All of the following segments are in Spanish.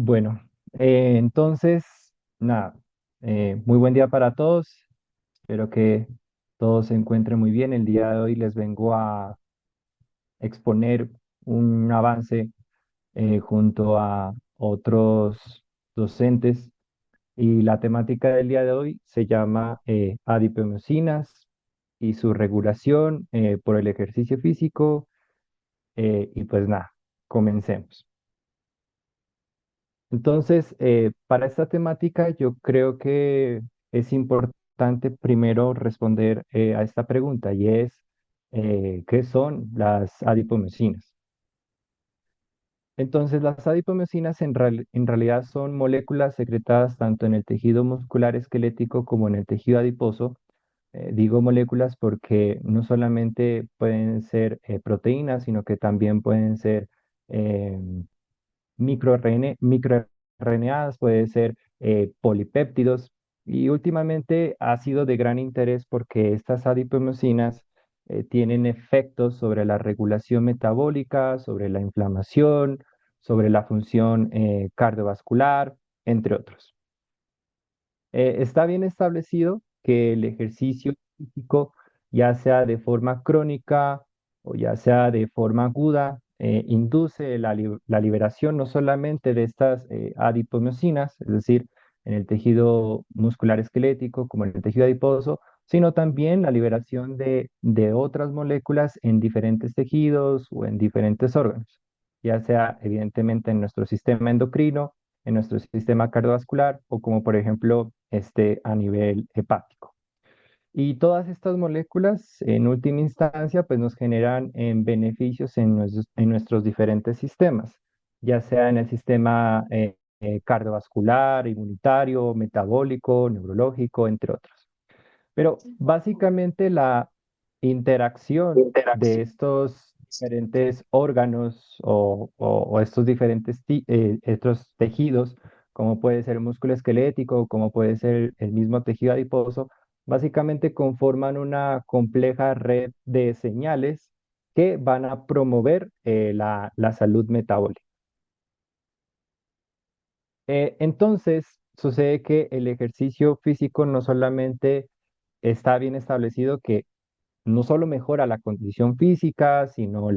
Bueno, entonces, nada, muy buen día para todos. Espero que todos se encuentren muy bien. El día de hoy les vengo a exponer un avance junto a otros docentes y la temática del día de hoy se llama adiponeusinas y su regulación por el ejercicio físico y pues nada, comencemos. Entonces, para esta temática yo creo que es importante primero responder a esta pregunta y es, ¿qué son las adipomiosinas? Entonces, las adipomiosinas en realidad son moléculas secretadas tanto en el tejido muscular esquelético como en el tejido adiposo. Digo moléculas porque no solamente pueden ser proteínas, sino que también pueden ser em, microRNAs, puede ser polipéptidos. Y últimamente ha sido de gran interés porque estas adipomosinas tienen efectos sobre la regulación metabólica, sobre la inflamación, sobre la función cardiovascular, entre otros. Está bien establecido que el ejercicio físico, ya sea de forma crónica o ya sea de forma aguda, induce la liberación no solamente de estas adipomiosinas, es decir, en el tejido muscular esquelético como en el tejido adiposo, sino también la liberación de otras moléculas en diferentes tejidos o en diferentes órganos, ya sea evidentemente en nuestro sistema endocrino, en nuestro sistema cardiovascular o como por ejemplo a nivel hepático. Y todas estas moléculas en última instancia pues nos generan beneficios en nuestros diferentes sistemas, ya sea en el sistema cardiovascular, inmunitario, metabólico, neurológico, entre otros. Pero básicamente la interacción de Interacción. estos diferentes órganos o estos diferentes estos tejidos, como puede ser el músculo esquelético, como puede ser el mismo tejido adiposo, básicamente conforman una compleja red de señales que van a promover la salud metabólica. Entonces, sucede que el ejercicio físico no solamente está bien establecido que no solo mejora la condición física, sino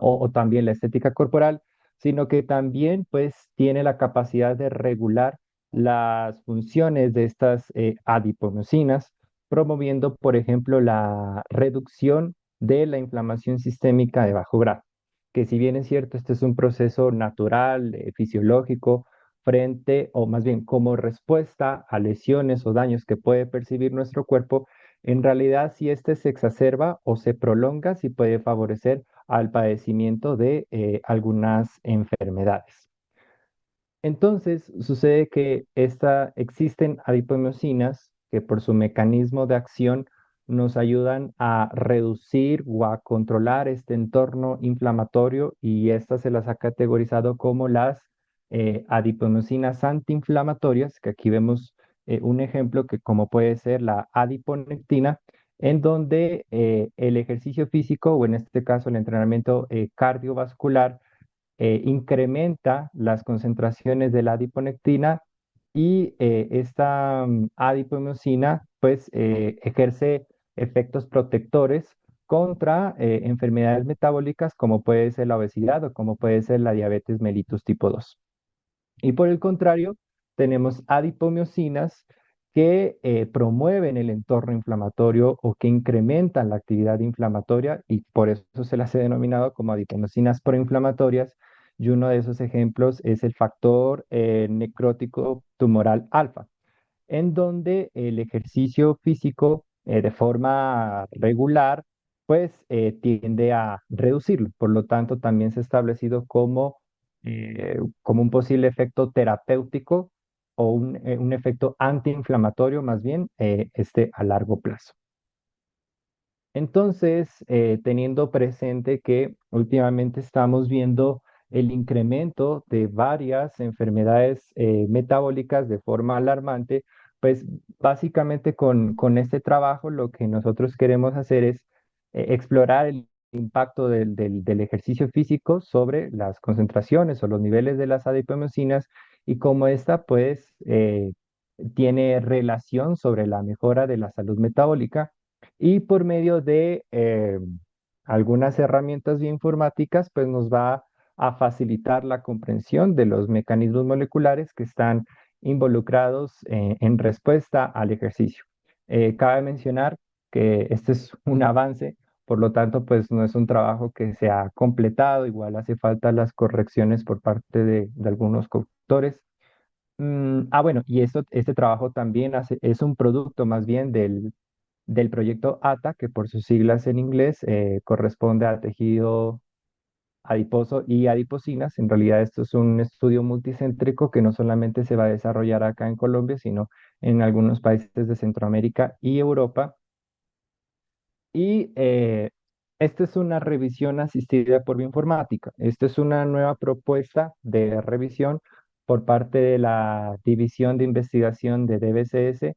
o también la estética corporal, sino que también pues tiene la capacidad de regular las funciones de estas adiponosinas, promoviendo, por ejemplo, la reducción de la inflamación sistémica de bajo grado, que si bien es cierto, este es un proceso natural, fisiológico, frente, o más bien como respuesta a lesiones o daños que puede percibir nuestro cuerpo, en realidad, si este se exacerba o se prolonga, sí puede favorecer al padecimiento de algunas enfermedades. Entonces, sucede que existen adipomiosinas que por su mecanismo de acción nos ayudan a reducir o a controlar este entorno inflamatorio y estas se las ha categorizado como las adiponosinas antiinflamatorias, que aquí vemos un ejemplo que como puede ser la adiponectina, en donde el ejercicio físico o en este caso el entrenamiento cardiovascular incrementa las concentraciones de la adiponectina y esta adipomiosina pues ejerce efectos protectores contra enfermedades metabólicas como puede ser la obesidad o como puede ser la diabetes mellitus tipo 2. Y por el contrario, tenemos adipomiosinas que promueven el entorno inflamatorio o que incrementan la actividad inflamatoria y por eso se las he denominado como adiponosinas proinflamatorias. Y uno de esos ejemplos es el factor necrótico tumoral alfa, en donde el ejercicio físico de forma regular pues tiende a reducirlo. Por lo tanto, también se ha establecido como un posible efecto terapéutico o un efecto antiinflamatorio más bien a largo plazo. Entonces, teniendo presente que últimamente estamos viendo el incremento de varias enfermedades metabólicas de forma alarmante, pues básicamente con este trabajo lo que nosotros queremos hacer es explorar el impacto del ejercicio físico sobre las concentraciones o los niveles de las adipomiosinas y cómo esta pues tiene relación sobre la mejora de la salud metabólica y por medio de algunas herramientas bioinformáticas pues nos va a facilitar la comprensión de los mecanismos moleculares que están involucrados en respuesta al ejercicio. Cabe mencionar que este es un avance, por lo tanto, pues no es un trabajo que se ha completado, igual hace falta las correcciones por parte de algunos coautores. Bueno, y este trabajo también es un producto más bien del proyecto ATA, que por sus siglas en inglés corresponde a tejido adiposo y adiposinas. En realidad esto es un estudio multicéntrico que no solamente se va a desarrollar acá en Colombia, sino en algunos países de Centroamérica y Europa. Y esta es una revisión asistida por bioinformática. Esta es una nueva propuesta de revisión por parte de la División de Investigación de DBCS,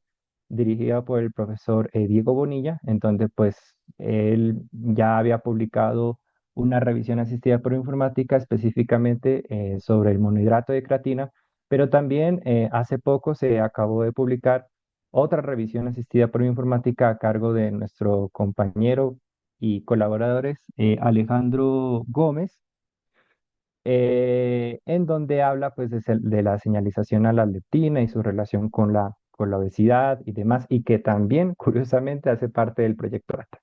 dirigida por el profesor Diego Bonilla, en donde pues él ya había publicado una revisión asistida por bioinformática específicamente sobre el monohidrato de creatina, pero también hace poco se acabó de publicar otra revisión asistida por bioinformática a cargo de nuestro compañero y colaboradores Alejandro Gómez, en donde habla pues de la señalización a la leptina y su relación con la obesidad y demás, y que también curiosamente hace parte del proyecto ATA.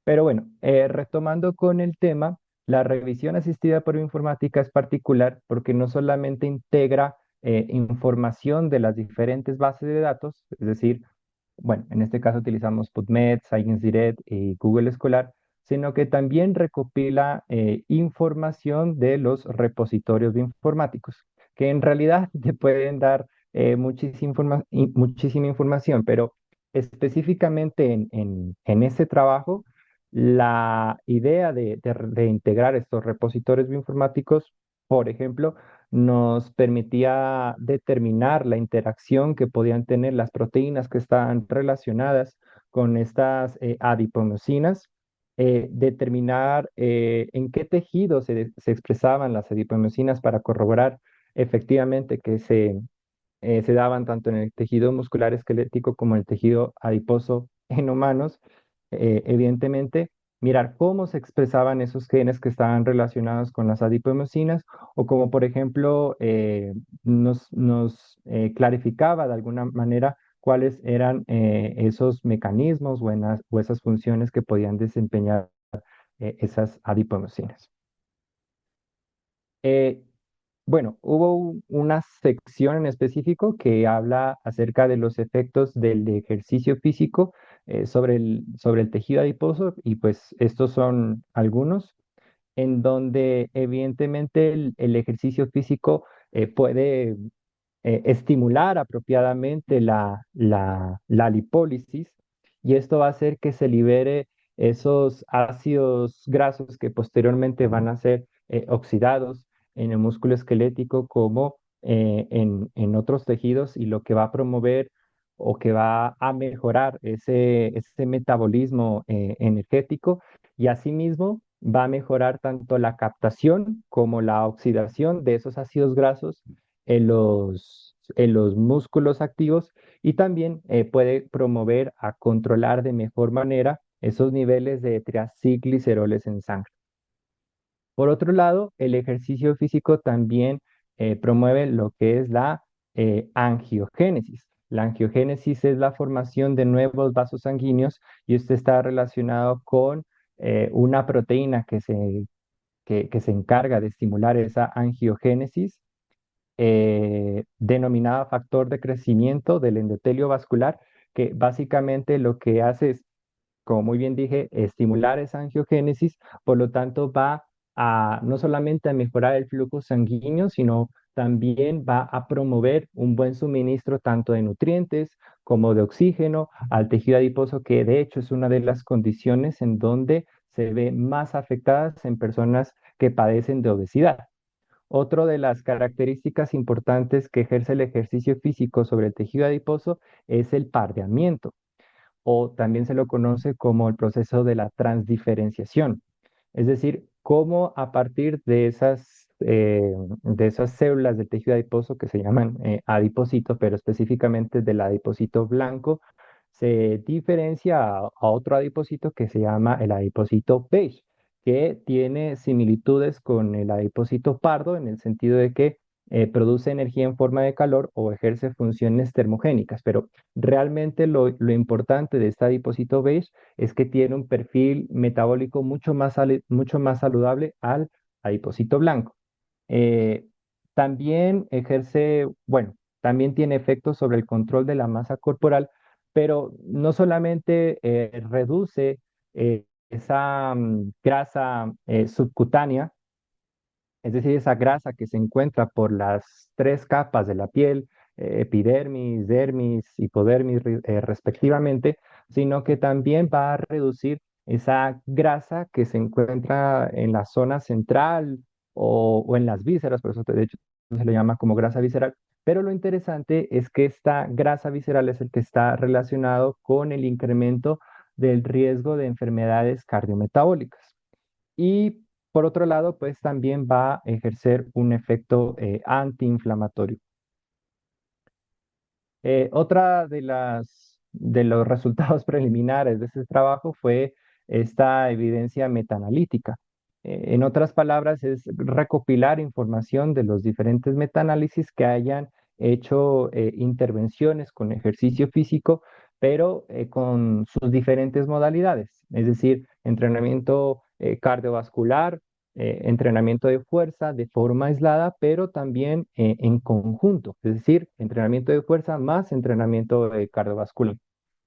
Pero bueno, retomando con el tema, la revisión asistida por bioinformática es particular porque no solamente integra información de las diferentes bases de datos, es decir, bueno, en este caso utilizamos PubMed, ScienceDirect y Google Scholar, sino que también recopila información de los repositorios bioinformáticos, que en realidad te pueden dar muchísima información, pero específicamente en este trabajo, la idea de integrar estos repositorios bioinformáticos, por ejemplo, nos permitía determinar la interacción que podían tener las proteínas que estaban relacionadas con estas adiponosinas, determinar en qué tejido se expresaban las adiponosinas para corroborar efectivamente que se daban tanto en el tejido muscular esquelético como en el tejido adiposo en humanos. Evidentemente, mirar cómo se expresaban esos genes que estaban relacionados con las adipoemosinas o como por ejemplo nos clarificaba de alguna manera cuáles eran esos mecanismos o esas funciones que podían desempeñar esas adipoemosinas. Eh, bueno, hubo una sección en específico que habla acerca de los efectos del ejercicio físico sobre el tejido adiposo y pues estos son algunos en donde evidentemente el ejercicio físico puede estimular apropiadamente la lipólisis y esto va a hacer que se libere esos ácidos grasos que posteriormente van a ser oxidados en el músculo esquelético como en otros tejidos y lo que va a promover o que va a mejorar ese metabolismo energético y asimismo va a mejorar tanto la captación como la oxidación de esos ácidos grasos en los músculos activos y también puede promover a controlar de mejor manera esos niveles de triacilgliceroles en sangre. Por otro lado, el ejercicio físico también promueve lo que es la angiogénesis. La angiogénesis es la formación de nuevos vasos sanguíneos y esto está relacionado con una proteína que se encarga de estimular esa angiogénesis denominada factor de crecimiento del endotelio vascular, que básicamente lo que hace es, como muy bien dije, estimular esa angiogénesis, por lo tanto va a no solamente a mejorar el flujo sanguíneo, sino también va a promover un buen suministro tanto de nutrientes como de oxígeno al tejido adiposo, que de hecho es una de las condiciones en donde se ve más afectadas en personas que padecen de obesidad. Otra de las características importantes que ejerce el ejercicio físico sobre el tejido adiposo es el pardeamiento, o también se lo conoce como el proceso de la transdiferenciación. Es decir, cómo a partir de esas células del tejido adiposo que se llaman adipocitos, pero específicamente del adipocito blanco, se diferencia a otro adipocito que se llama el adipocito beige, que tiene similitudes con el adipocito pardo en el sentido de que produce energía en forma de calor o ejerce funciones termogénicas, pero realmente lo importante de este adipocito beige es que tiene un perfil metabólico mucho más saludable al adipocito blanco. Eh, También bueno, también tiene efectos sobre el control de la masa corporal, pero no solamente reduce esa grasa subcutánea, es decir, esa grasa que se encuentra por las tres capas de la piel, epidermis, dermis, hipodermis, respectivamente, sino que también va a reducir esa grasa que se encuentra en la zona central o en las vísceras, por eso de hecho se le llama como grasa visceral. Pero lo interesante es que esta grasa visceral es el que está relacionado con el incremento del riesgo de enfermedades cardiometabólicas. Y por otro lado, pues también va a ejercer un efecto antiinflamatorio. Otra de los resultados preliminares de ese trabajo fue esta evidencia metaanalítica. En otras palabras, es recopilar información de los diferentes metaanálisis que hayan hecho intervenciones con ejercicio físico, pero con sus diferentes modalidades, es decir, entrenamiento cardiovascular, entrenamiento de fuerza de forma aislada, pero también en conjunto, es decir, entrenamiento de fuerza más entrenamiento cardiovascular.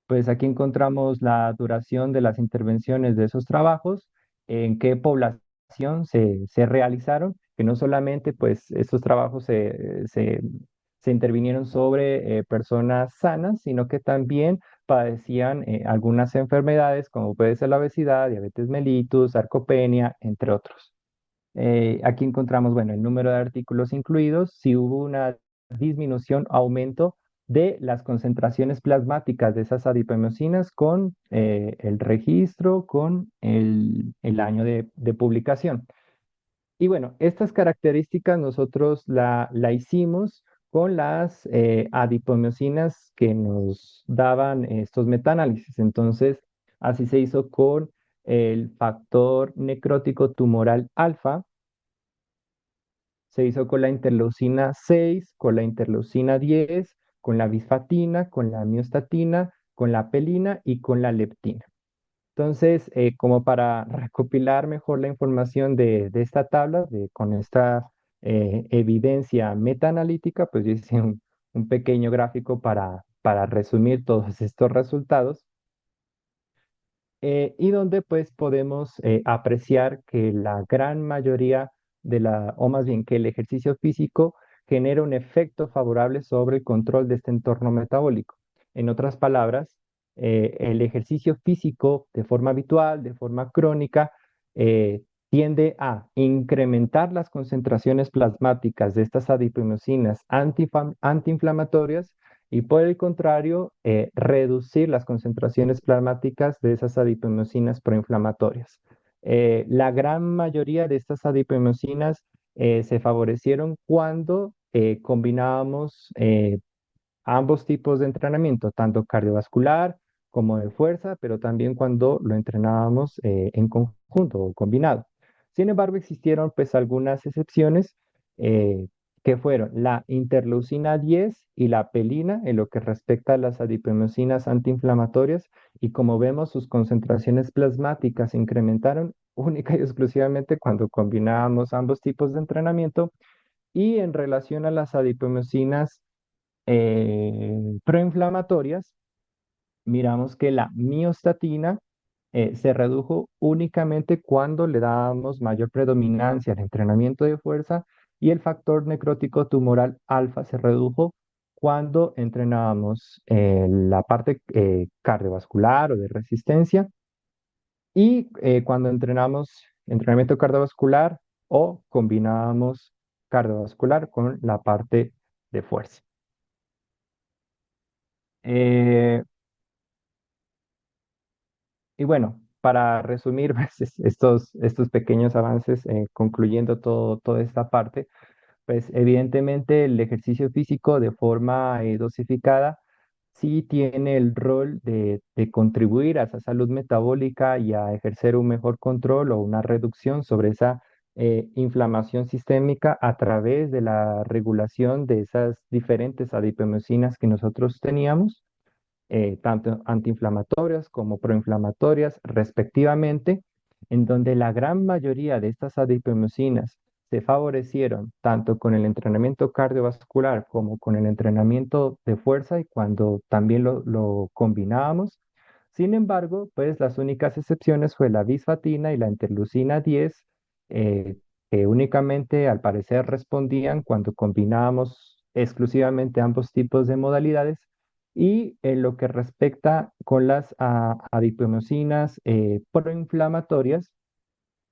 Pues aquí encontramos la duración de las intervenciones de esos trabajos, en qué población se realizaron, que no solamente pues estos trabajos se intervinieron sobre personas sanas, sino que también padecían algunas enfermedades como puede ser la obesidad, diabetes mellitus, sarcopenia, entre otros. Aquí encontramos, bueno, el número de artículos incluidos, si hubo una disminución, aumento de las concentraciones plasmáticas de esas adipomiosinas con el registro, con el año de publicación. Y bueno, estas características nosotros la hicimos con las adipomiosinas que nos daban estos metaanálisis. Entonces, así se hizo con el factor necrótico tumoral alfa, se hizo con la interleucina 6, con la interleucina 10, con la bisfatina, con la miostatina, con la pelina y con la leptina. Entonces, como para recopilar mejor la información de esta tabla, con esta evidencia metaanalítica, pues yo hice un pequeño gráfico para resumir todos estos resultados y donde pues podemos apreciar que la gran mayoría o más bien que el ejercicio físico genera un efecto favorable sobre el control de este entorno metabólico. En otras palabras, el ejercicio físico de forma habitual, de forma crónica, tiende a incrementar las concentraciones plasmáticas de estas adiponeusinas antiinflamatorias y por el contrario, reducir las concentraciones plasmáticas de esas adiponeusinas proinflamatorias. La gran mayoría de estas adiponeusinas se favorecieron cuando combinábamos ambos tipos de entrenamiento, tanto cardiovascular como de fuerza, pero también cuando lo entrenábamos en conjunto o combinado. Sin embargo, existieron pues algunas excepciones eh, que fueron la interleucina 10 y la pelina en lo que respecta a las adiponeusinas antiinflamatorias y como vemos sus concentraciones plasmáticas se incrementaron única y exclusivamente cuando combinábamos ambos tipos de entrenamiento y en relación a las adiponeusinas proinflamatorias, miramos que la miostatina se redujo únicamente cuando le dábamos mayor predominancia al entrenamiento de fuerza y el factor necrótico tumoral alfa se redujo cuando entrenábamos la parte cardiovascular o de resistencia y cuando entrenamos entrenamiento cardiovascular o combinábamos cardiovascular con la parte de fuerza. Eh, y bueno, para resumir pues, estos pequeños avances, concluyendo toda esta parte, pues evidentemente el ejercicio físico de forma dosificada sí tiene el rol de contribuir a esa salud metabólica y a ejercer un mejor control o una reducción sobre esa inflamación sistémica a través de la regulación de esas diferentes adipomyosinas que nosotros teníamos, tanto antiinflamatorias como proinflamatorias respectivamente, en donde la gran mayoría de estas adipomyosinas se favorecieron tanto con el entrenamiento cardiovascular como con el entrenamiento de fuerza y cuando también lo combinábamos. Sin embargo, pues las únicas excepciones fue la bisfatina y la interleucina 10, eh, que únicamente al parecer respondían cuando combinábamos exclusivamente ambos tipos de modalidades. Y en lo que respecta con las adipomyosinas proinflamatorias,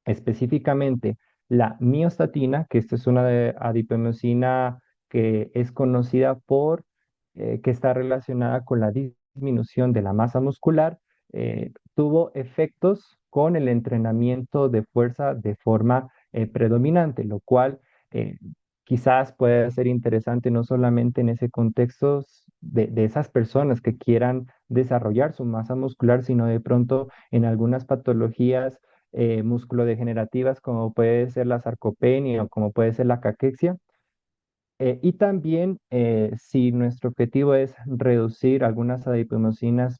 específicamente la miostatina, que esta es una adipomyosina que es conocida por que está relacionada con la disminución de la masa muscular, tuvo efectos con el entrenamiento de fuerza de forma predominante, lo cual eh, quizás puede ser interesante no solamente en ese contexto de esas personas que quieran desarrollar su masa muscular, sino de pronto en algunas patologías musculodegenerativas como puede ser la sarcopenia o como puede ser la caquexia. Y también si nuestro objetivo es reducir algunas adipomyosinas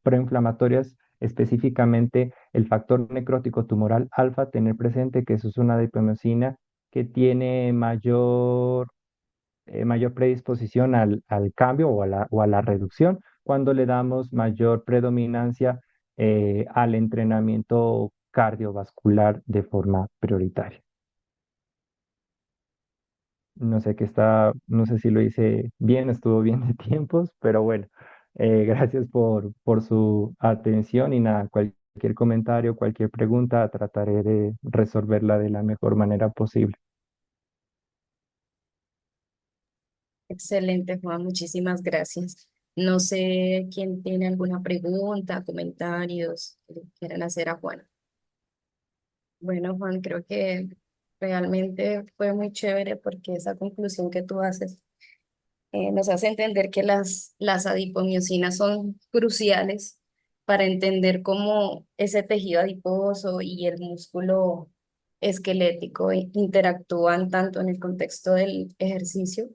proinflamatorias, específicamente el factor necrótico tumoral alfa, tener presente que eso es una adipomyosina que tiene mayor predisposición al cambio o a la reducción cuando le damos mayor predominancia al entrenamiento cardiovascular de forma prioritaria. No sé qué está, no sé si lo hice bien, estuvo bien de tiempos, pero bueno, gracias por su atención y nada, cualquier comentario, cualquier pregunta, trataré de resolverla de la mejor manera posible. Excelente, Juan, muchísimas gracias. No sé quién tiene alguna pregunta, comentarios que le quieran hacer a Juan. Bueno, Juan, creo que realmente fue muy chévere porque esa conclusión que tú haces nos hace entender que las adipomiosinas son cruciales para entender cómo ese tejido adiposo y el músculo esquelético interactúan tanto en el contexto del ejercicio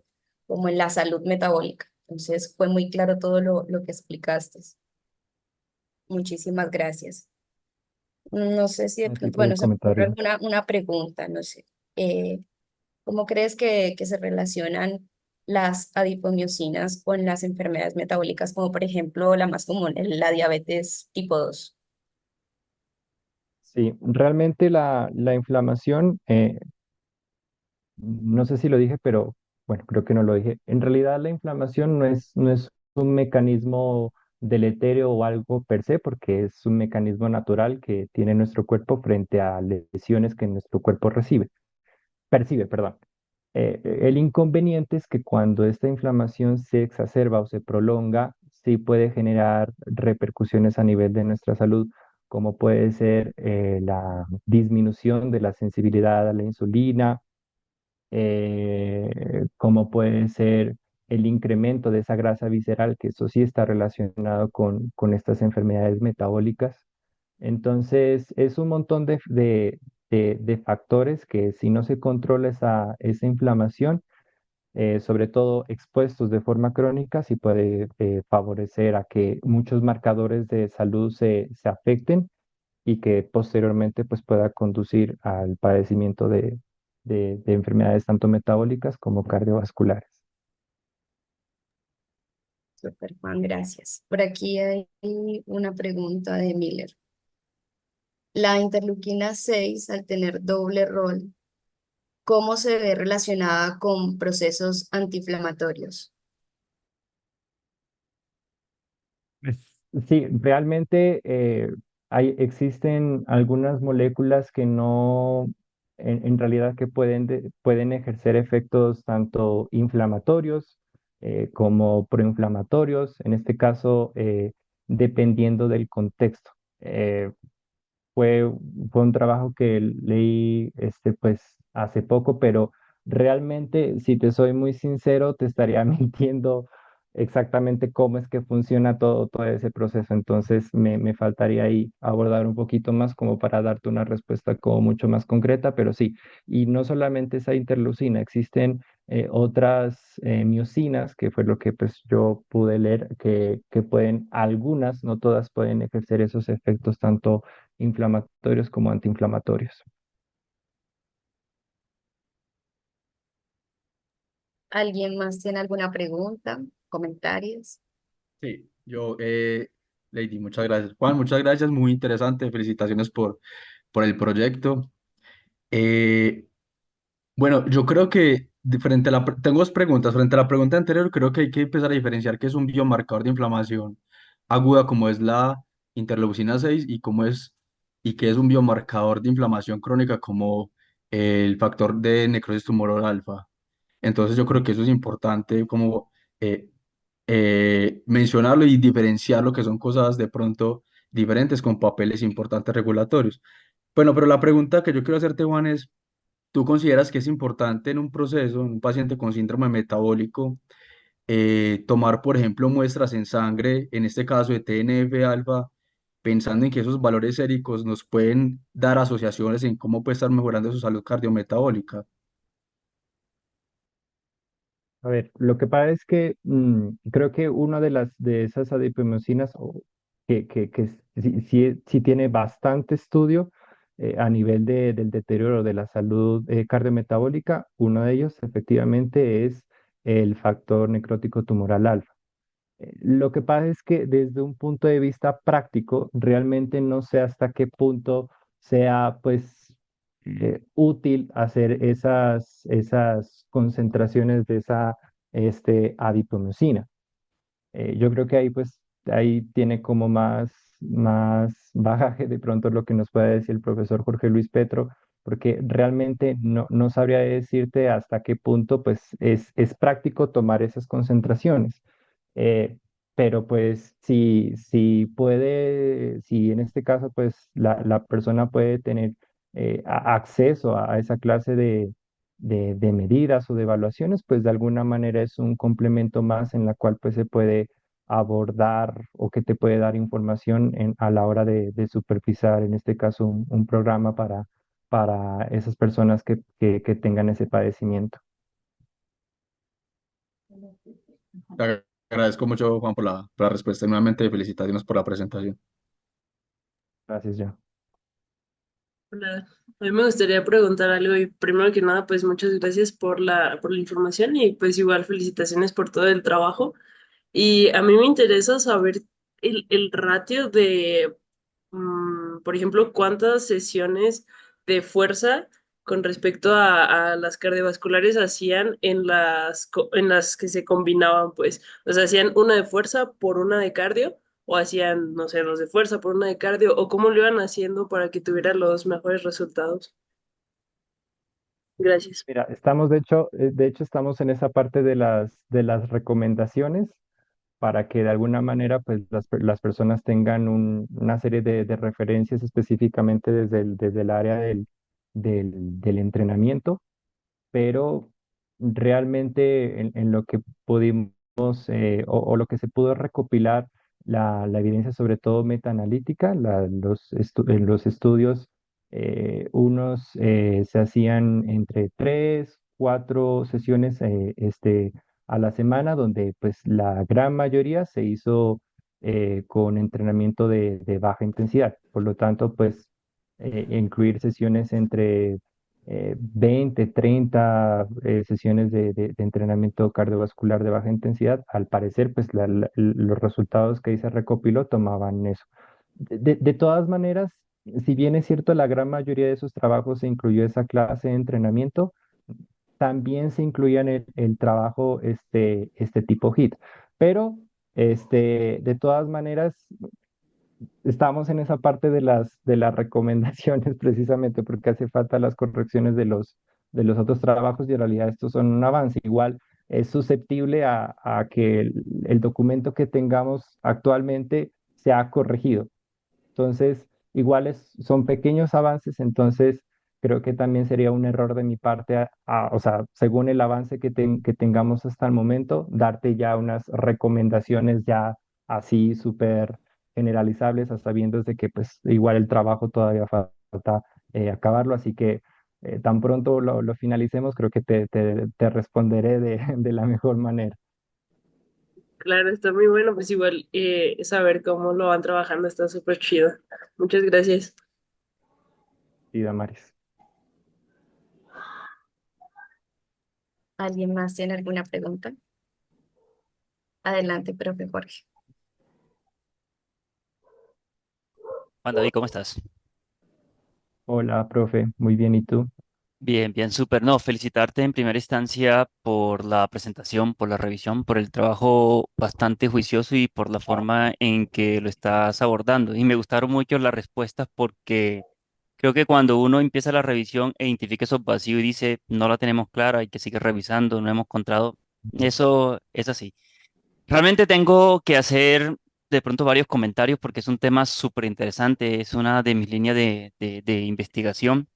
como en la salud metabólica. Entonces fue muy claro todo lo que explicaste. Muchísimas gracias. No sé si de A ti pronto, por el bueno, se me ocurre comentario. alguna una pregunta, no sé. ¿Cómo crees que se relacionan las adipomiosinas con las enfermedades metabólicas, como por ejemplo la más común, la diabetes tipo 2? Sí, realmente la inflamación, no sé si lo dije, pero bueno, creo que no lo dije. En realidad la inflamación no es un mecanismo deletéreo o algo per se, porque es un mecanismo natural que tiene nuestro cuerpo frente a lesiones que nuestro cuerpo percibe, perdón. El inconveniente es que cuando esta inflamación se exacerba o se prolonga, sí puede generar repercusiones a nivel de nuestra salud, como puede ser la disminución de la sensibilidad a la insulina, como puede ser el incremento de esa grasa visceral, que eso sí está relacionado con estas enfermedades metabólicas. Entonces, es un montón de factores que si no se controla esa inflamación, sobre todo expuestos de forma crónica, sí puede favorecer a que muchos marcadores de salud se afecten y que posteriormente pues, pueda conducir al padecimiento de enfermedades tanto metabólicas como cardiovasculares. Super, Juan, gracias. Por aquí hay una pregunta de Miller. La interleuquina 6, al tener doble rol, ¿cómo se ve relacionada con procesos antiinflamatorios? Sí, realmente existen algunas moléculas que no, en realidad que pueden ejercer efectos tanto inflamatorios como proinflamatorios, en este caso, dependiendo del contexto. fue, fue un trabajo que leí pues hace poco, pero realmente, si te soy muy sincero, te estaría mintiendo exactamente cómo es que funciona todo ese proceso. Entonces, me faltaría ahí abordar un poquito más como para darte una respuesta como mucho más concreta, pero sí, y no solamente esa interleucina, existen otras miocinas, que fue lo que pues yo pude leer, que pueden, algunas, no todas, pueden ejercer esos efectos tanto inflamatorios como antiinflamatorios. ¿Alguien más tiene alguna pregunta, comentarios? Sí, Lady, muchas gracias. Juan, muchas gracias, muy interesante. Felicitaciones por el proyecto. Eh, bueno, yo creo que frente a tengo dos preguntas. Frente a la pregunta anterior, creo que hay que empezar a diferenciar qué es un biomarcador de inflamación aguda, como es la interleucina 6 y qué es un biomarcador de inflamación crónica, como el factor de necrosis tumoral alfa. Entonces, yo creo que eso es importante, como eh, mencionarlo y diferenciarlo, que son cosas de pronto diferentes con papeles importantes regulatorios. Bueno, pero la pregunta que yo quiero hacerte, Juan, es, ¿tú consideras que es importante en un proceso, en un paciente con síndrome metabólico, tomar, por ejemplo, muestras en sangre, en este caso de TNF-alfa, pensando en que esos valores séricos nos pueden dar asociaciones en cómo puede estar mejorando su salud cardiometabólica? A ver, lo que pasa es que creo que una de esas adipomyosinas sí tiene bastante estudio a nivel del deterioro de la salud cardiometabólica. Uno de ellos efectivamente es el factor necrótico tumoral alfa. Lo que pasa es que desde un punto de vista práctico, realmente no sé hasta qué punto sea pues útil hacer esas concentraciones de esa adipomyosina. Yo creo que ahí pues ahí tiene como más bagaje de pronto lo que nos puede decir el profesor Jorge Luis Petro, porque realmente no sabría decirte hasta qué punto pues es práctico tomar esas concentraciones. Eh, pero pues si puede, si en este caso pues la persona puede tener acceso a esa clase de medidas o de evaluaciones, pues de alguna manera es un complemento más en la cual pues se puede abordar o que te puede dar información a la hora de supervisar, en este caso, un programa para esas personas que tengan ese padecimiento. Te agradezco mucho, Juan, por la respuesta y nuevamente felicitaciones por la presentación. Gracias, ya. Hola, a mí me gustaría preguntar algo y primero que nada, pues muchas gracias por la información y pues igual felicitaciones por todo el trabajo. Y a mí me interesa saber el ratio de, por ejemplo, cuántas sesiones de fuerza con respecto a las cardiovasculares hacían en las que se combinaban, pues. O sea, hacían una de fuerza por una de cardio, o hacían, no sé, dos de fuerza por una de cardio, o cómo lo iban haciendo para que tuviera los mejores resultados. Gracias. Mira, estamos de hecho estamos en esa parte de las recomendaciones para que de alguna manera pues las personas tengan una serie de referencias específicamente desde el área del entrenamiento, pero realmente en lo que pudimos o lo que se pudo recopilar la evidencia, sobre todo metaanalítica, en los estudios, unos se hacían entre 3, 4 sesiones a la semana, donde pues la gran mayoría se hizo con entrenamiento de baja intensidad. Por lo tanto, pues incluir sesiones entre 20, 30 sesiones de entrenamiento cardiovascular de baja intensidad, al parecer, pues los resultados que ahí se recopiló tomaban eso. De todas maneras, si bien es cierto, la gran mayoría de esos trabajos se incluyó esa clase de entrenamiento, también se incluía en el trabajo este tipo HIIT. Pero de todas maneras, estamos en esa parte de las recomendaciones precisamente porque hace falta las correcciones de los otros trabajos y en realidad estos son un avance. Igual es susceptible a que el documento que tengamos actualmente sea corregido. Entonces, son pequeños avances, entonces creo que también sería un error de mi parte, o sea, según el avance que tengamos hasta el momento, darte ya unas recomendaciones ya así súper generalizables, a sabiendas de que pues igual el trabajo todavía falta acabarlo, así que tan pronto lo finalicemos, creo que te responderé de la mejor manera. Claro, está muy bueno, pues igual saber cómo lo van trabajando está súper chido. Muchas gracias. Sí, Damaris. ¿Alguien más tiene alguna pregunta? Adelante, profe Jorge. Juan David, ¿cómo estás? Hola, profe, muy bien, ¿y tú? Bien, bien, súper. No, felicitarte en primera instancia por la presentación, por la revisión, por el trabajo bastante juicioso y por la forma en que lo estás abordando. Y me gustaron mucho las respuestas porque creo que cuando uno empieza la revisión e identifica esos vacíos y dice, no la tenemos clara, hay que seguir revisando, no hemos encontrado, eso es así. Realmente tengo que hacer de pronto varios comentarios porque es un tema súper interesante, es una de mis líneas de investigación,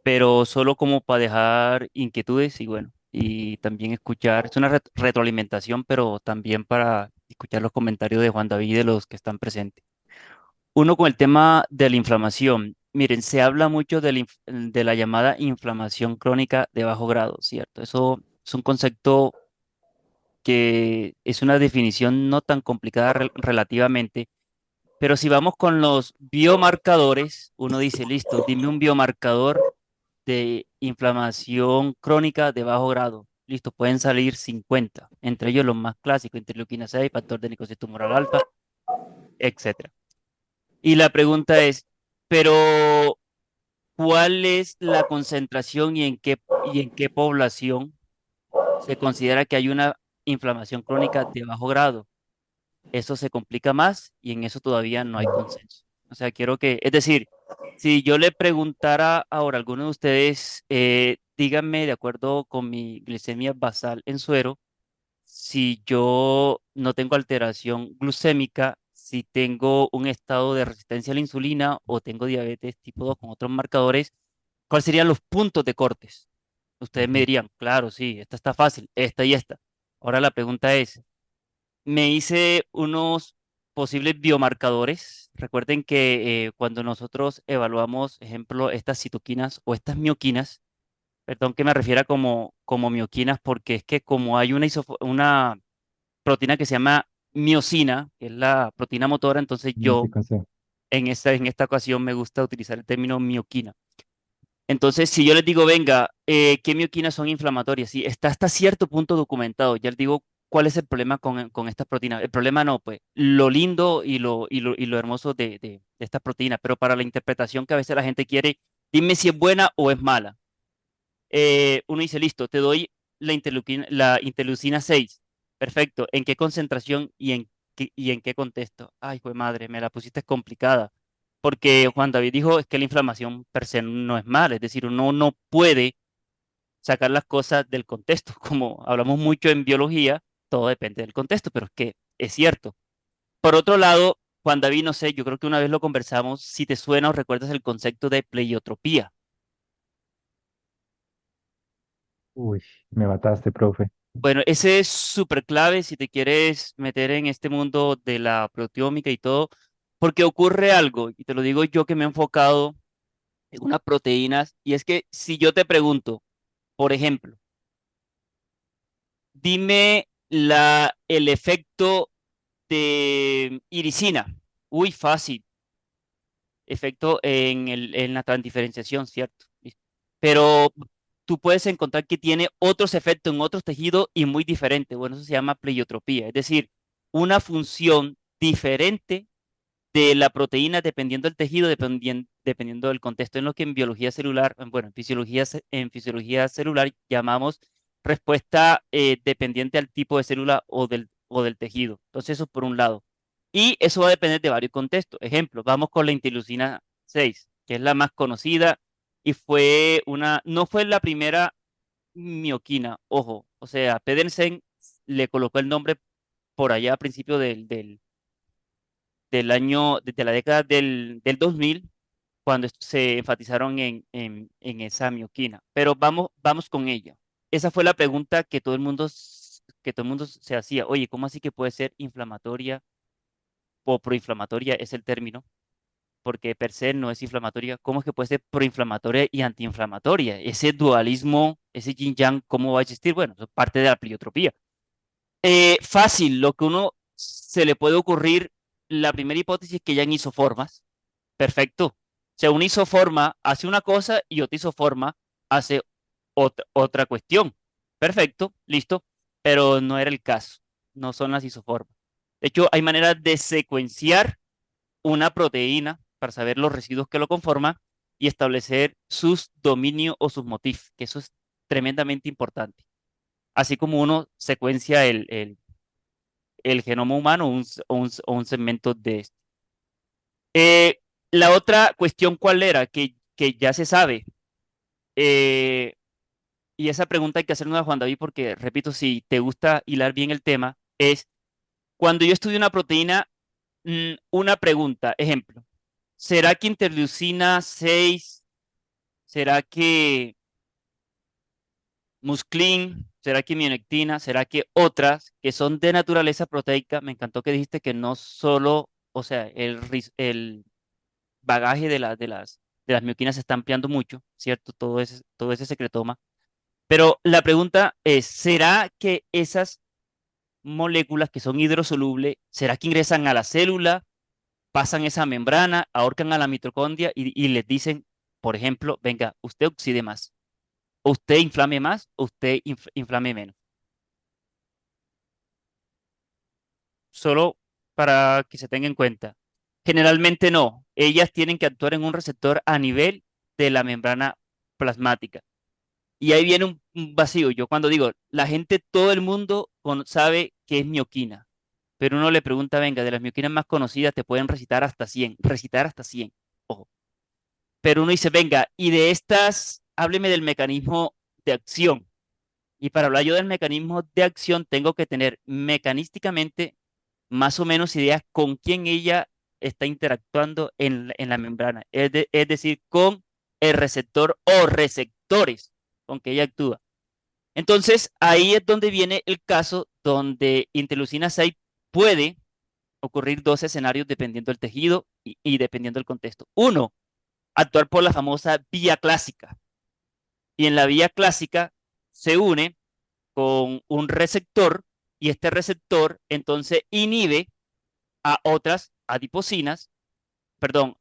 pero solo como para dejar inquietudes y bueno, y también escuchar, es una retroalimentación, pero también para escuchar los comentarios de Juan David y de los que están presentes. Uno con el tema de la inflamación. Miren, se habla mucho de la llamada inflamación crónica de bajo grado, ¿cierto? Eso es un concepto que es una definición no tan complicada relativamente, pero si vamos con los biomarcadores, uno dice, listo, dime un biomarcador de inflamación crónica de bajo grado. Listo, pueden salir 50, entre ellos los más clásicos, interleuquina 6, factor de necrosis tumoral alfa, etcétera. Y la pregunta es, pero ¿cuál es la concentración y en qué población se considera que hay una inflamación crónica de bajo grado? Eso se complica más y en eso todavía no hay consenso. O sea, quiero que, es decir, si yo le preguntara ahora a alguno de ustedes, díganme de acuerdo con mi glicemia basal en suero, si yo no tengo alteración glucémica, si tengo un estado de resistencia a la insulina o tengo diabetes tipo 2 con otros marcadores, ¿cuáles serían los puntos de cortes? Ustedes me dirían, claro, sí, esta está fácil, esta y esta. Ahora la pregunta es, me hice unos posibles biomarcadores. Recuerden que cuando nosotros evaluamos, ejemplo, estas citoquinas o estas mioquinas, perdón que me refiera como mioquinas, porque es que como hay una proteína que se llama miosina, que es la proteína motora, entonces No yo te concedo. en esta ocasión me gusta utilizar el término mioquina. Entonces, si yo les digo, venga, ¿qué mioquinas son inflamatorias? Sí, está hasta cierto punto documentado. Ya les digo cuál es el problema con estas proteínas. El problema no, pues, lo lindo y lo hermoso de estas proteínas, pero para la interpretación que a veces la gente quiere, dime si es buena o es mala. Uno dice, listo, te doy la interleucina 6. Perfecto. ¿En qué concentración y en qué contexto? Ay, pues madre, me la pusiste complicada. Porque Juan David dijo es que la inflamación per se no es mala, es decir, uno no puede sacar las cosas del contexto. Como hablamos mucho en biología, todo depende del contexto, pero es que es cierto. Por otro lado, Juan David, no sé, yo creo que una vez lo conversamos, si te suena o recuerdas el concepto de pleiotropía. Uy, me mataste, profe. Bueno, ese es súper clave si te quieres meter en este mundo de la proteómica y todo, porque ocurre algo, y te lo digo yo que me he enfocado en unas proteínas, y es que si yo te pregunto, por ejemplo, dime el efecto de iricina, uy, fácil, efecto en la transdiferenciación, ¿cierto? Listo. Pero tú puedes encontrar que tiene otros efectos en otros tejidos y muy diferentes. Bueno, eso se llama pleiotropía, es decir, una función diferente de la proteína dependiendo del tejido, dependiendo del contexto en lo que en biología celular, bueno, en fisiología celular llamamos respuesta dependiente al tipo de célula o del tejido. Entonces, eso por un lado. Y eso va a depender de varios contextos. Ejemplo, vamos con la interleucina 6, que es la más conocida y no fue la primera mioquina, ojo, o sea, Pedersen le colocó el nombre por allá a principio desde la década del 2000, cuando se enfatizaron en esa mioquina. Pero vamos con ella. Esa fue la pregunta que todo el mundo, que todo el mundo se hacía. Oye, ¿cómo así que puede ser inflamatoria o proinflamatoria? Es el término, porque per se no es inflamatoria. ¿Cómo es que puede ser proinflamatoria y antiinflamatoria? Ese dualismo, ese yin yang, ¿cómo va a existir? Bueno, eso es parte de la pliotropía. Fácil, lo que uno se le puede ocurrir, la primera hipótesis es que ya en isoformas. Perfecto. O sea, una isoforma hace una cosa y otra isoforma hace otra cuestión. Perfecto, listo, pero no era el caso. No son las isoformas. De hecho, hay maneras de secuenciar una proteína para saber los residuos que lo conforman y establecer sus dominios o sus motifs, que eso es tremendamente importante. Así como uno secuencia el genoma humano o un segmento de este. Eh, la otra cuestión, ¿cuál era? Que ya se sabe. eh, y esa pregunta hay que hacernos a Juan David porque, repito, si te gusta hilar bien el tema, es cuando yo estudio una proteína, una pregunta, ejemplo, ¿será que interleucina 6? ¿Será que musclin? ¿Será que mionectina? ¿Será que otras que son de naturaleza proteica? Me encantó que dijiste que no solo, o sea, el bagaje de las mioquinas se está ampliando mucho, ¿cierto? Todo ese secretoma. Pero la pregunta es, ¿será que esas moléculas que son hidrosolubles, será que ingresan a la célula, pasan esa membrana, ahorcan a la mitocondria y les dicen, por ejemplo, venga, usted oxide más, o usted inflame más, o usted inflame menos? Solo para que se tenga en cuenta. Generalmente no. Ellas tienen que actuar en un receptor a nivel de la membrana plasmática. Y ahí viene un vacío. Yo cuando digo, la gente, todo el mundo sabe que es mioquina, pero uno le pregunta, venga, de las mioquinas más conocidas te pueden recitar hasta 100, ojo. Pero uno dice, venga, y de estas, hábleme del mecanismo de acción. Y para hablar yo del mecanismo de acción, tengo que tener mecanísticamente más o menos ideas con quién ella está interactuando en la membrana, es decir, con el receptor o receptores con que ella actúa. Entonces, ahí es donde viene el caso donde interleucina 6 puede ocurrir dos escenarios dependiendo del tejido y dependiendo del contexto. Uno, actuar por la famosa vía clásica. Y en la vía clásica se une con un receptor y este receptor entonces inhibe a otras adiposinas, perdón,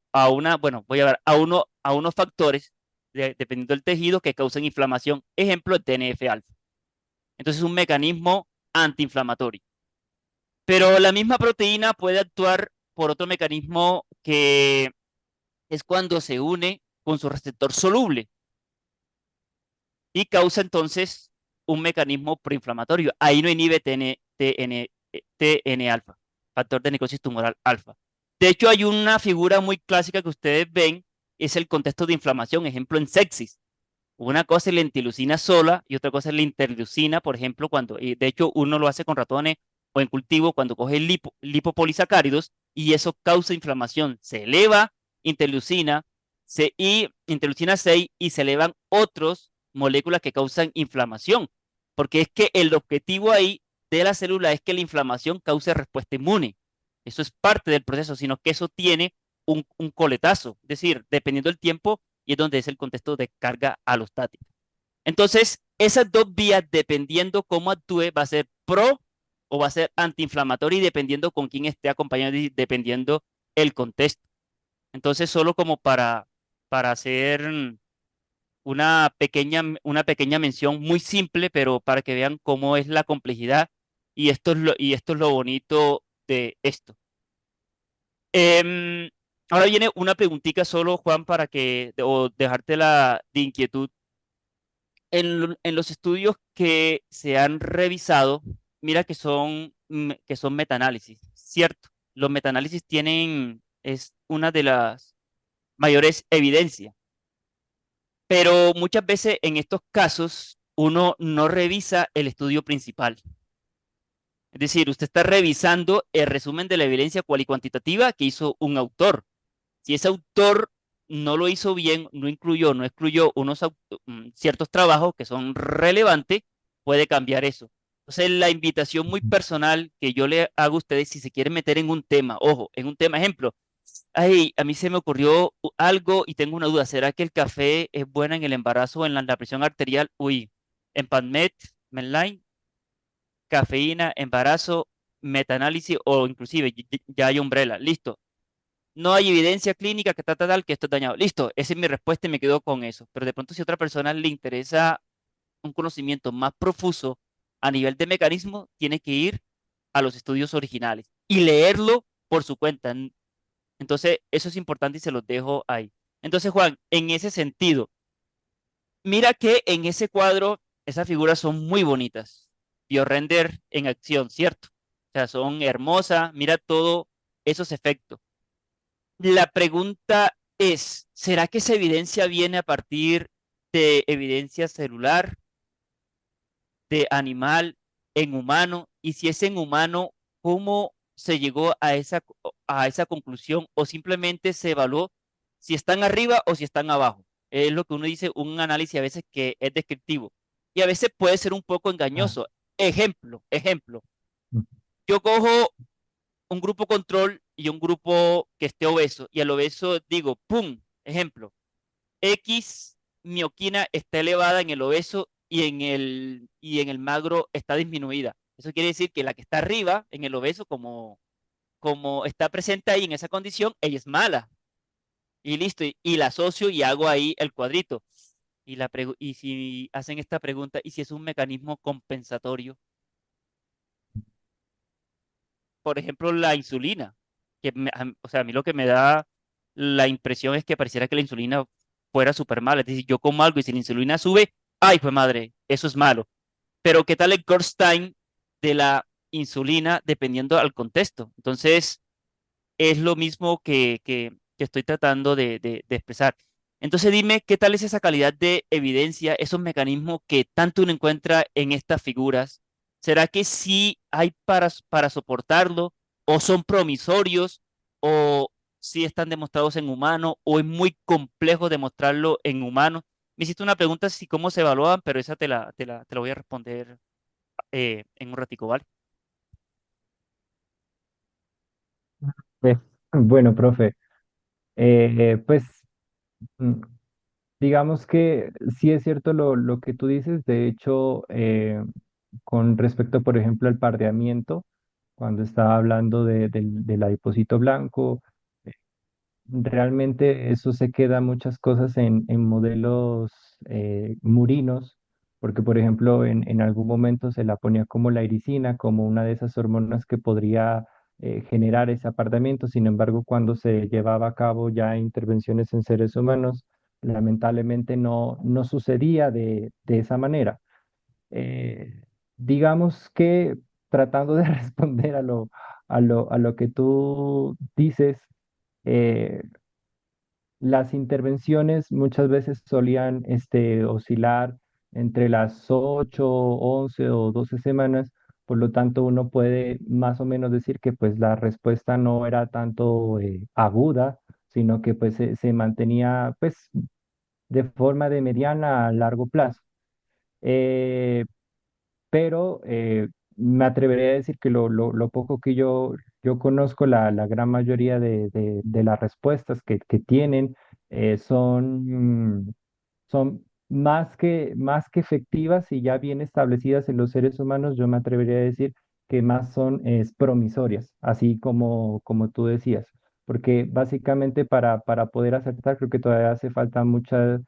bueno, voy a ver, a unos factores, dependiendo del tejido, que causan inflamación. Ejemplo, el TNF-alfa. Entonces, es un mecanismo antiinflamatorio. Pero la misma proteína puede actuar por otro mecanismo que es cuando se une con su receptor soluble y causa entonces un mecanismo proinflamatorio. Ahí no inhibe TN-alfa, factor de necrosis tumoral alfa. De hecho, hay una figura muy clásica que ustedes ven, es el contexto de inflamación, ejemplo en sepsis. Una cosa es la interleucina sola y otra cosa es la interleucina, por ejemplo, y de hecho uno lo hace con ratones o en cultivo cuando coge lipopolisacáridos y eso causa inflamación. Se eleva interleucina y interleucina 6 y se elevan otras moléculas que causan inflamación, porque es que el objetivo ahí de la célula es que la inflamación cause respuesta inmune. Eso es parte del proceso, sino que eso tiene un coletazo, es decir, dependiendo del tiempo y es donde es el contexto de carga alostática. Entonces, esas dos vías, dependiendo cómo actúe, va a ser pro o va a ser antiinflamatorio y dependiendo con quién esté acompañado y dependiendo el contexto. Entonces, solo como para hacer una pequeña mención muy simple, pero para que vean cómo es la complejidad y esto es lo bonito de esto. Em, Ahora viene una preguntita solo, Juan, o dejártela de inquietud. En los estudios que se han revisado, mira que son metaanálisis, ¿cierto? Los metaanálisis es una de las mayores evidencias, pero muchas veces en estos casos uno no revisa el estudio principal. Es decir, usted está revisando el resumen de la evidencia cual y cuantitativa que hizo un autor. Si ese autor no lo hizo bien, no excluyó ciertos trabajos que son relevantes, puede cambiar eso. Entonces, la invitación muy personal que yo le hago a ustedes, si se quieren meter en un tema, ojo, en un tema, ejemplo, ay, a mí se me ocurrió algo y tengo una duda, ¿será que el café es bueno en el embarazo o en la presión arterial? Uy, en PubMed, Medline, cafeína, embarazo, metaanálisis o inclusive ya hay Umbrella, listo. No hay evidencia clínica que tal que esto es dañado. Listo, esa es mi respuesta y me quedo con eso. Pero de pronto si a otra persona le interesa un conocimiento más profuso a nivel de mecanismo, tiene que ir a los estudios originales y leerlo por su cuenta. Entonces, eso es importante y se los dejo ahí. Entonces, Juan, en ese sentido, mira que en ese cuadro esas figuras son muy bonitas. BioRender en acción, ¿cierto? O sea, son hermosas. Mira todos esos efectos. La pregunta es, ¿será que esa evidencia viene a partir de evidencia celular, de animal, en humano? Y si es en humano, ¿cómo se llegó a esa conclusión? ¿O simplemente se evaluó si están arriba o si están abajo? Es lo que uno dice, un análisis a veces que es descriptivo. Y a veces puede ser un poco Ah, engañoso. Ejemplo. mm, Yo cojo un grupo control y un grupo que esté obeso. Y al obeso digo, ¡pum! Ejemplo, X mioquina está elevada en el obeso y en el magro está disminuida. Eso quiere decir que la que está arriba en el obeso, como está presente ahí en esa condición, ella es mala. Y listo, y la asocio y hago ahí el cuadrito. Y si hacen esta pregunta, ¿y si es un mecanismo compensatorio? Por ejemplo, la insulina, o sea, a mí lo que me da la impresión es que pareciera que la insulina fuera súper mala. Es decir, yo como algo y si la insulina sube, ay, pues madre, eso es malo. Pero ¿qué tal el course time de la insulina dependiendo al contexto? Entonces, es lo mismo que estoy tratando de expresar. Entonces, dime, ¿qué tal es esa calidad de evidencia, esos mecanismos que tanto uno encuentra en estas figuras? ¿Será que sí hay para soportarlo? ¿O son promisorios? ¿O sí están demostrados en humanos? ¿O es muy complejo demostrarlo en humanos? Me hiciste una pregunta, si cómo se evalúan, pero esa te la voy a responder en un ratico, ¿vale? pues, bueno, profe, pues mm, digamos que sí es cierto lo que tú dices. De hecho, con respecto, por ejemplo, al pardeamiento, cuando estaba hablando del adipocito blanco, realmente eso se queda muchas cosas en modelos murinos, porque por ejemplo en algún momento se la ponía como la iricina, como una de esas hormonas que podría generar ese apartamiento. Sin embargo, cuando se llevaba a cabo ya intervenciones en seres humanos, lamentablemente no sucedía de esa manera. Eh, digamos que tratando de responder a lo que tú dices, eh, las intervenciones muchas veces solían oscilar entre las 8, 11 o 12 semanas. Por lo tanto, uno puede más o menos decir que pues la respuesta no era tanto aguda, sino que pues se mantenía pues de forma de mediana a largo plazo. Eh, pero me atrevería a decir que lo poco que yo conozco, la gran mayoría de las respuestas que tienen son más que efectivas y ya bien establecidas en los seres humanos. Yo me atrevería a decir que más son promisorias, así como tú decías, porque básicamente para poder acertar creo que todavía hace falta mucha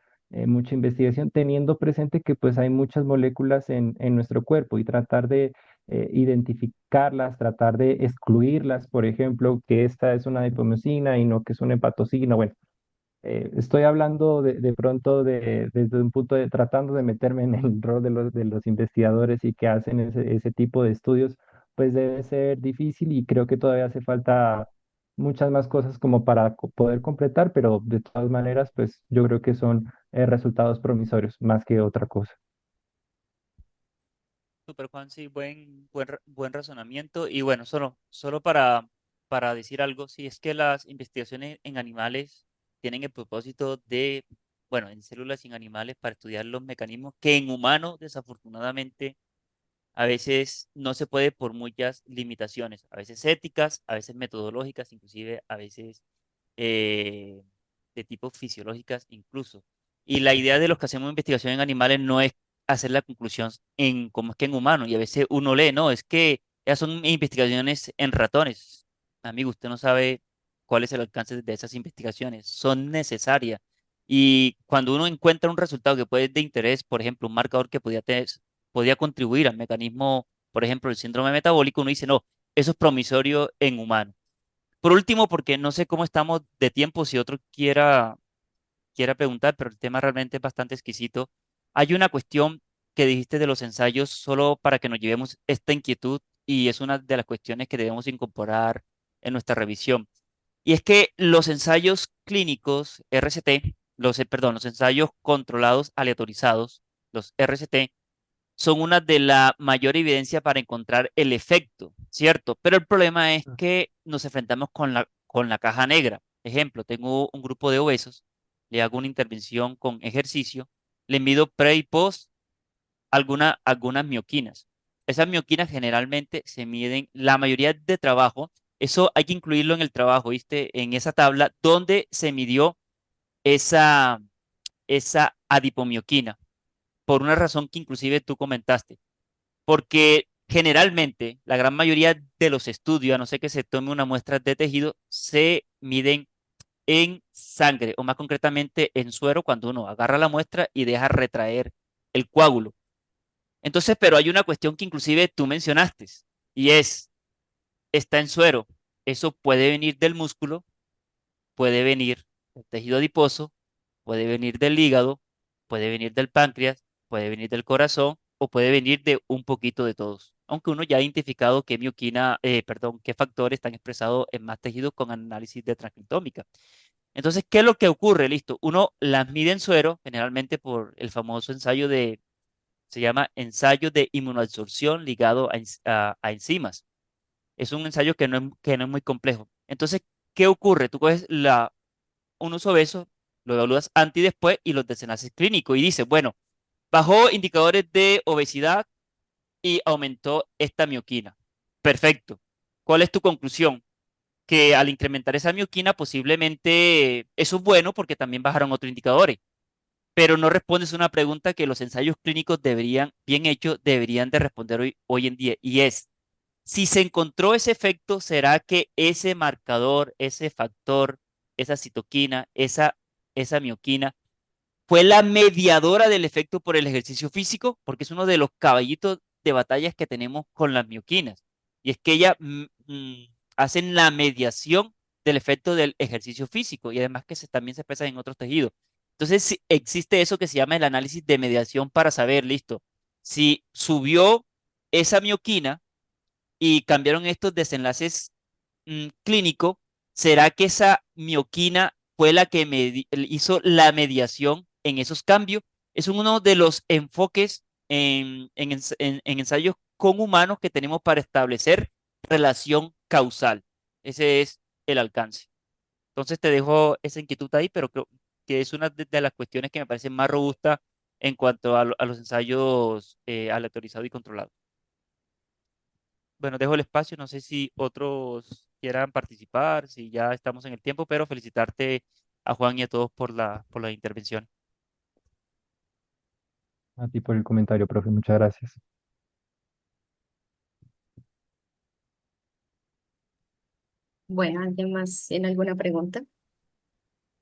investigación, teniendo presente que pues hay muchas moléculas en nuestro cuerpo y tratar de identificarlas, tratar de excluirlas, por ejemplo, que esta es una hipomicina y no que es una hepatocina. Bueno, estoy hablando de pronto desde un punto de tratando de meterme en el rol de los investigadores y que hacen ese tipo de estudios, pues debe ser difícil y creo que todavía hace falta muchas más cosas como para poder completar, pero de todas maneras, pues yo creo que son resultados promisorios más que otra cosa. Super Juan, sí, buen razonamiento. Y bueno, solo para decir algo, sí, es que las investigaciones en animales tienen el propósito de, bueno, en células y en animales para estudiar los mecanismos que en humanos, desafortunadamente, a veces no se puede por muchas limitaciones, a veces éticas, a veces metodológicas, inclusive a veces eh, de tipo fisiológicas incluso. Y la idea de los que hacemos investigación en animales no es hacer la conclusión en cómo es que en humanos. Y a veces uno lee, no, es que esas son investigaciones en ratones. Amigo, usted no sabe cuál es el alcance de esas investigaciones. Son necesarias. Y cuando uno encuentra un resultado que puede ser de interés, por ejemplo, un marcador que podía contribuir al mecanismo, por ejemplo, el síndrome metabólico, uno dice, no, eso es promisorio en humanos. Por último, porque no sé cómo estamos de tiempo, si otro quiera preguntar, pero el tema realmente es bastante exquisito. Hay una cuestión que dijiste de los ensayos, solo para que nos llevemos esta inquietud, y es una de las cuestiones que debemos incorporar en nuestra revisión. Y es que los ensayos clínicos RCT, los ensayos controlados aleatorizados, los RCT, son una de la mayor evidencia para encontrar el efecto, ¿cierto? Pero el problema es que nos enfrentamos con la caja negra. Ejemplo, tengo un grupo de obesos, le hago una intervención con ejercicio, le mido pre y post algunas mioquinas. Esas mioquinas generalmente se miden la mayoría de trabajo. Eso hay que incluirlo en el trabajo, ¿viste? En esa tabla donde se midió esa, esa adipomioquina, por una razón que inclusive tú comentaste, porque generalmente la gran mayoría de los estudios, a no ser que se tome una muestra de tejido, se miden en sangre o más concretamente en suero cuando uno agarra la muestra y deja retraer el coágulo. Entonces, pero hay una cuestión que inclusive tú mencionaste y está en suero. Eso puede venir del músculo, puede venir del tejido adiposo, puede venir del hígado, puede venir del páncreas, puede venir del corazón o puede venir de un poquito de todos. Aunque uno ya ha identificado qué factores están expresados en más tejidos con análisis de transcriptómica. Entonces, ¿qué es lo que ocurre? Listo, uno las mide en suero, generalmente por el famoso se llama ensayo de inmunoabsorción ligado a enzimas. Es un ensayo que no es muy complejo. Entonces, ¿qué ocurre? Tú coges unos obesos, lo evalúas antes y después y los desenlaces clínicos y dices, bueno, bajó indicadores de obesidad y aumentó esta mioquina. Perfecto. ¿Cuál es tu conclusión? Que al incrementar esa mioquina posiblemente eso es bueno porque también bajaron otros indicadores, pero no respondes una pregunta que los ensayos clínicos bien hechos, deberían de responder hoy en día y es, si se encontró ese efecto, ¿será que ese marcador, ese factor, esa citoquina, esa mioquina, fue la mediadora del efecto por el ejercicio físico? Porque es uno de los caballitos de batallas que tenemos con las mioquinas. Y es que ellas hacen la mediación del efecto del ejercicio físico y además que también se expresan en otros tejidos. Entonces, existe eso que se llama el análisis de mediación para saber, listo, si subió esa mioquina y cambiaron estos desenlaces clínicos, ¿será que esa mioquina fue la que hizo la mediación en esos cambios? Es uno de los enfoques en ensayos con humanos que tenemos para establecer relación causal. Ese es el alcance. Entonces te dejo esa inquietud ahí, pero creo que es una de las cuestiones que me parece más robusta en cuanto a los ensayos aleatorizados y controlados. Bueno, dejo el espacio, no sé si otros quieran participar, si ya estamos en el tiempo, pero felicitarte a Juan y a todos por la intervención. A ti por el comentario, profe, muchas gracias. Bueno, ¿alguien más tiene alguna pregunta?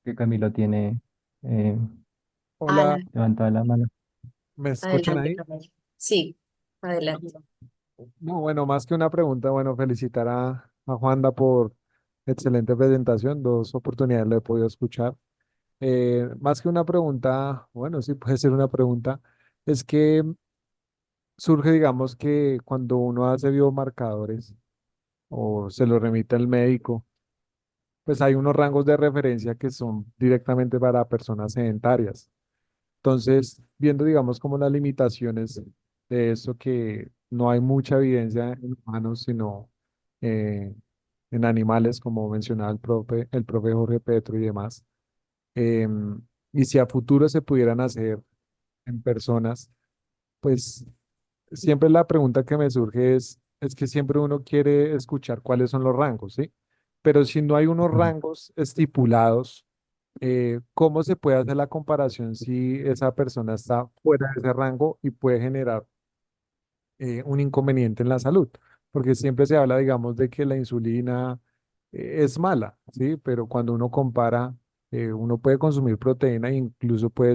Que Camilo tiene eh, Ala, Hola, levantada la mano. ¿me escuchan adelante, ahí? Camilo. Sí, adelante. No, bueno, más que una pregunta, bueno, felicitar a Juanda por excelente presentación, dos oportunidades lo he podido escuchar. Más que una pregunta, bueno, sí puede ser una pregunta, es que surge, digamos, que cuando uno hace biomarcadores o se lo remite al médico, pues hay unos rangos de referencia que son directamente para personas sedentarias. Entonces, viendo, digamos, como las limitaciones de eso que no hay mucha evidencia en humanos, sino eh, en animales, como mencionaba el profe Jorge Petro y demás. Em, y si a futuro se pudieran hacer en personas, pues siempre la pregunta que me surge es que siempre uno quiere escuchar cuáles son los rangos, ¿sí? Pero si no hay unos Ujú. rangos estipulados, ¿cómo se puede hacer la comparación si esa persona está fuera de ese rango y puede generar un inconveniente en la salud? Porque siempre se habla, digamos, de que la insulina es mala, ¿sí? Pero cuando uno compara, uno puede consumir proteína e incluso puede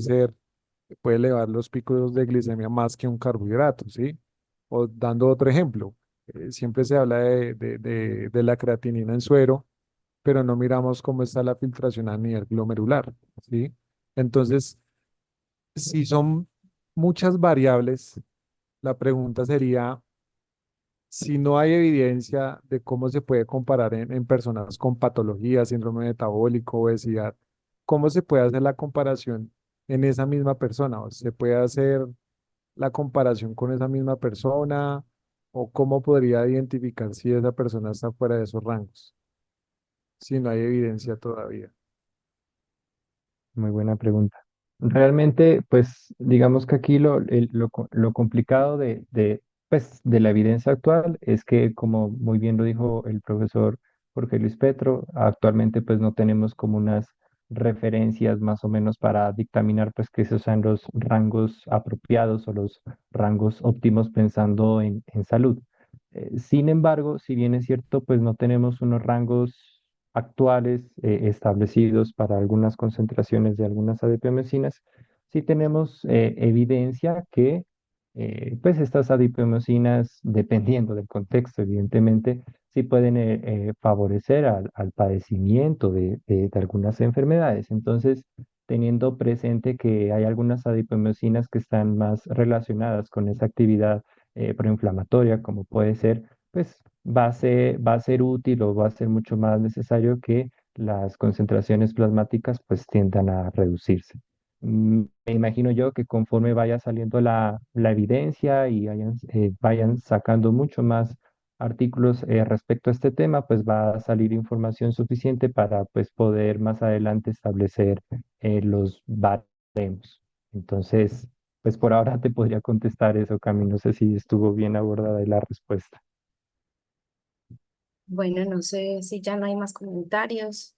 elevar los picos de glicemia más que un carbohidrato, ¿sí? O dando otro ejemplo, siempre se habla de la creatinina en suero, pero no miramos cómo está la filtración a nivel glomerular, ¿sí? Entonces, si son muchas variables, la pregunta sería, si no hay evidencia de cómo se puede comparar en personas con patología, síndrome metabólico, obesidad, ¿cómo se puede hacer la comparación en esa misma persona? ¿O se puede hacer la comparación con esa misma persona? ¿O cómo podría identificar si esa persona está fuera de esos rangos? Si no hay evidencia todavía. Muy buena pregunta. Realmente, pues digamos que aquí lo complicado pues, de la evidencia actual es que, como muy bien lo dijo el profesor Jorge Luis Petro, actualmente pues no tenemos como unas referencias más o menos para dictaminar pues que esos sean los rangos apropiados o los rangos óptimos pensando en salud. Sin embargo, si bien es cierto, pues no tenemos unos rangos actuales establecidos para algunas concentraciones de algunas adipomiosinas, sí tenemos evidencia que pues estas adipomiosinas, dependiendo del contexto, evidentemente, sí pueden favorecer al padecimiento de algunas enfermedades. Entonces, teniendo presente que hay algunas adipomiosinas que están más relacionadas con esa actividad proinflamatoria, como puede ser, pues va a ser útil o va a ser mucho más necesario que las concentraciones plasmáticas pues tiendan a reducirse. Me imagino yo que conforme vaya saliendo la evidencia y vayan sacando mucho más artículos respecto a este tema, pues va a salir información suficiente para pues poder más adelante establecer los baremos. Entonces, pues por ahora te podría contestar eso, Cami. No sé si estuvo bien abordada ahí la respuesta. Bueno, no sé si ya no hay más comentarios.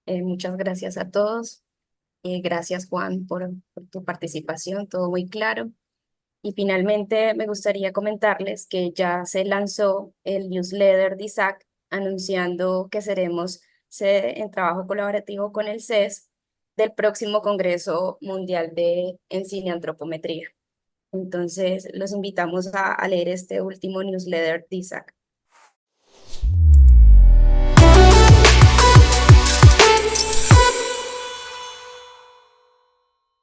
Muchas gracias a todos. Gracias, Juan, por tu participación, todo muy claro. Y finalmente me gustaría comentarles que ya se lanzó el newsletter de ISAC anunciando que seremos sede en trabajo colaborativo con el CES del próximo Congreso Mundial en Cine Antropometría. Entonces, los invitamos a leer este último newsletter de ISAC.